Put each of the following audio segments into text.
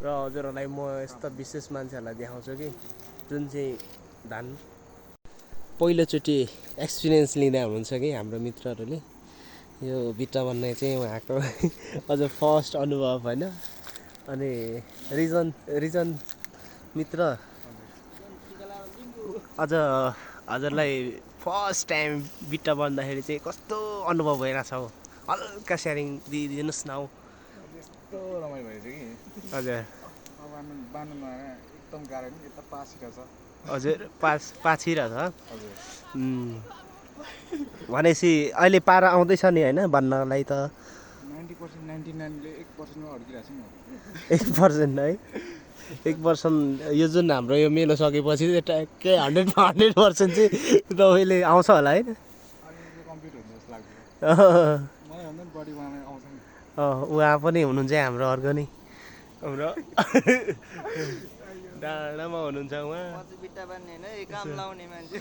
र हजुरहरूलाई म यस्ता विशेष मान्छेहरूलाई देखाउँछु कि जुन चाहिँ धान पहिलोचोटि एक्सपिरियन्स लिँदा हुनुहुन्छ कि हाम्रो मित्रहरूले यो बिटा भन्ने चाहिँ उहाँको अझ फर्स्ट अनुभव होइन। अनि रिजन मित्र अझ हजुरलाई फर्स्ट टाइम बिटा बन्दाखेरि चाहिँ कस्तो अनुभव भइरहेछ हौ, हल्का सेयरिङ दिइदिनुहोस् न हौ। यस्तो रमाइलो भएछ कि हजुर अब हामी बाँध्नुमा एकदम गाह्रो नि, यता पासिरहेछ। हजुर पाछिरहेछ हजुर भनेपछि अहिले पारा आउँदैछ नि होइन बन्नलाई त 90% 99ले 1%मा अड्किरहेको छु म। 1% है 1% यो जुन हाम्रो यो मेलो सकेपछि ट्याक्कै 100% चाहिँ तपाईँले आउँछ होला है। अहिले कम्प्लिट हुन्छ जस्तो लाग्छ। मलाई भन्दा पनि बढी उहाँलाई आउँछ नि। उहाँ पनि हुनुहुन्छ हाम्रो अर्को नि हाम्रो डाँडामा हुनुहुन्छ उहाँ। बिटा बान्ने होइन काम लाउने मान्छे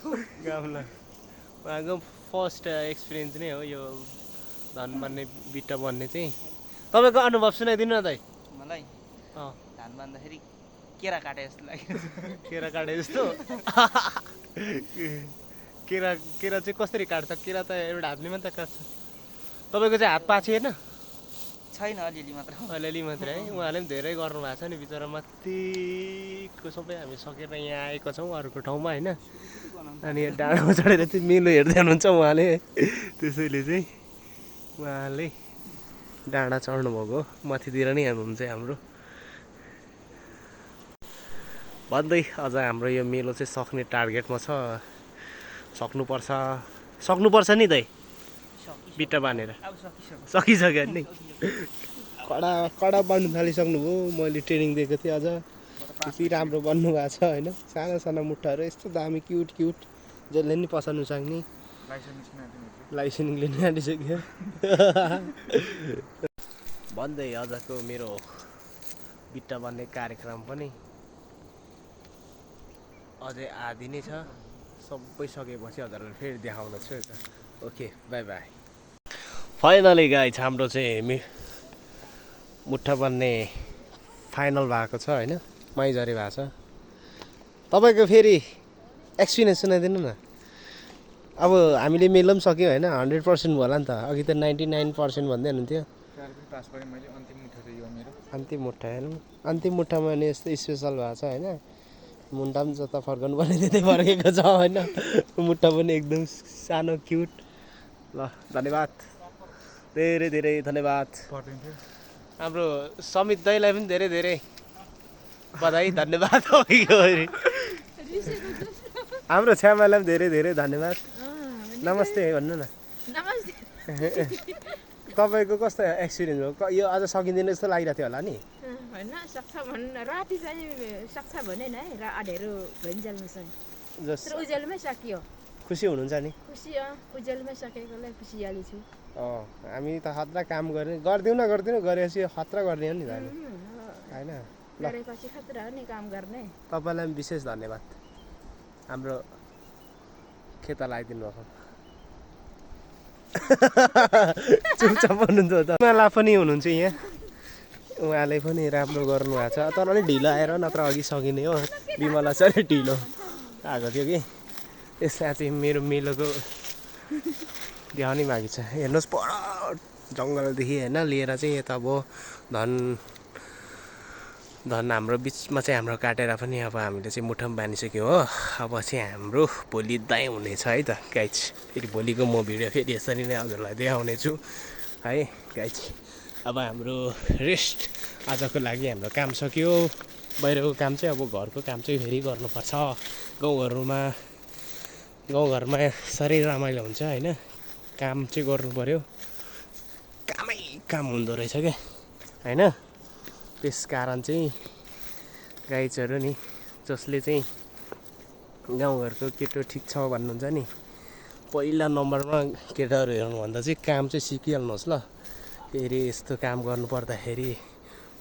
उहाँको फर्स्ट एक्सपिरियन्स नै हो यो धान बान्ने बिटा बन्ने चाहिँ। तपाईँको अनुभव सुनाइदिनु न दाइ। मलाई धान बान्दाखेरि केरा काटे जस्तो लाग्यो। केरा काटे जस्तो केरा चाहिँ कसरी काट्छ? केरा त एउटा हातले मात्रै काट्छ। तपाईँको चाहिँ हात पाछिएन? छैन, अलिअलि मात्र। अलिअलि मात्रै है। उहाँले पनि धेरै गर्नुभएको छ नि बिचरा, माथिको सबै हामी सकेर यहाँ आएको छौँ अर्को ठाउँमा होइन। अनि डाँडामा चढेर चाहिँ मेलो हेर्दै हुनुहुन्छ उहाँले, त्यसैले चाहिँ उहाँले डाँडा चढ्नुभएको माथितिर नै हुनुहुन्छ हाम्रो भन्दै। अझ हाम्रो यो मेलो चाहिँ सक्ने टार्गेटमा छ, सक्नुपर्छ नि दाइ बिटा बानेर। सकिसक्यो नि, कडा बन्नु थालिसक्नुभयो। मैले ट्रेनिङ दिएको थिएँ, अझ यति राम्रो बन्नु भएको छ होइन। साना साना मुट्टाहरू यस्तो दामी क्युट जसले नि पसाल्नु सक्ने। लाइसेन्स लिनु आँटिसक्यो भन्दै अझको मेरो बिटा बन्ने कार्यक्रम पनि अझै आधी नै छ। सबै सकेपछि हजुरलाई फेरि देखाउन छु यता। Okay by by. Finally guys हाम्रो चाहिँ मुठा बन्ने फाइनल भएको छ होइन, मैजरी भएको छ। तपाईँको फेरि एक्सपिरियन्स सुनाइदिनु न। अब हामीले मेलो पनि सक्यो होइन, 100% भयो होला नि त। अघि त 99% भन्दै हुनुहुन्थ्यो। पास गरेँ मैले। अन्तिम मुठा चाहिँ यो मेरो। अन्तिम मुठा हेर्नु, अन्तिम मुठामा नि यस्तो स्पेसल भएको छ होइन। मुन्टा पनि जता फर्काउनु पर्ने त्यतै फर्केको छ होइन। मुट्टा पनि एकदम सानो क्युट। ल धन्यवाद, धेरै धेरै धन्यवाद। हाम्रो समित दाइलाई पनि धेरै धेरै बधाई धन्यवाद। हाम्रो छ्यामालाई पनि धेरै धेरै धन्यवाद। नमस्ते भन्नु न। तपाईँको कस्तो एक्सपिरियन्स हो? यो अझ सकिँदैन जस्तो लागिरहेको थियो होला नि होइन? सक्छ भन्नु राति चाहिँ सक्छ भनेन है, र अँध्यारो भइन्जेलमा चाहिँ तर उज्यालोमै सकियो। खुसी हुनुहुन्छ नि? खुसी उज्यालोमै सकेकोलाई खुसियाली छु। हामी त खतरा काम गर्दिनँ गरेपछि खतरा गर्ने हो नि त होइन। गरेपछि खतरा हो नि काम गर्ने। तपाईँलाई पनि विशेष धन्यवाद हाम्रो खेता लगाइदिनु भएको। चुपचाप हुनुहुन्छ त। उहाँलाई पनि हुनुहुन्छ यहाँ, उहाँले पनि राम्रो गर्नुभएको छ। तर अलिक ढिलो आएर नत्र अघि सकिने हो। विमला चाहिँ अलिक ढिलो आएको थियो कि यसमा चाहिँ मेरो मेलोको देखाउने बाँकी छ। हेर्नुहोस् पर जङ्गलदेखि होइन लिएर चाहिँ यता अब धन हाम्रो बिचमा चाहिँ हाम्रो काटेर पनि अब हामीले चाहिँ मुठामा बानिसक्यो हो। अब चाहिँ हाम्रो भोलि दाइ हुनेछ है त गाइज। फेरि भोलिको म भिडियो फेरि यसरी नै हजुरलाई देखाउने छु है गाइज। अब हाम्रो रेस्ट आजको लागि हाम्रो काम सक्यो। बाहिरको काम चाहिँ अब घरको काम चाहिँ फेरि गर्नुपर्छ। गाउँघरमा साह्रै रमाइलो हुन्छ होइन। काम चाहिँ गर्नु पऱ्यो, कामै काम हुँदो रहेछ क्या होइन। त्यस कारण चाहिँ गाइजहरू नि जसले चाहिँ गाउँघरको केटो ठिक छ भन्नुहुन्छ नि, पहिला नम्बरमा केटाहरू हेर्नुभन्दा चाहिँ काम चाहिँ सिकिहाल्नुहोस् ल। फेरि यस्तो काम गर्नुपर्दाखेरि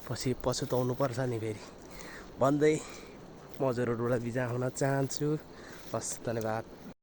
पछि पछुताउनु पर्छ नि फेरि भन्दै म हजुरहरूबाट बिदा हुन चाहन्छु। हस् धन्यवाद।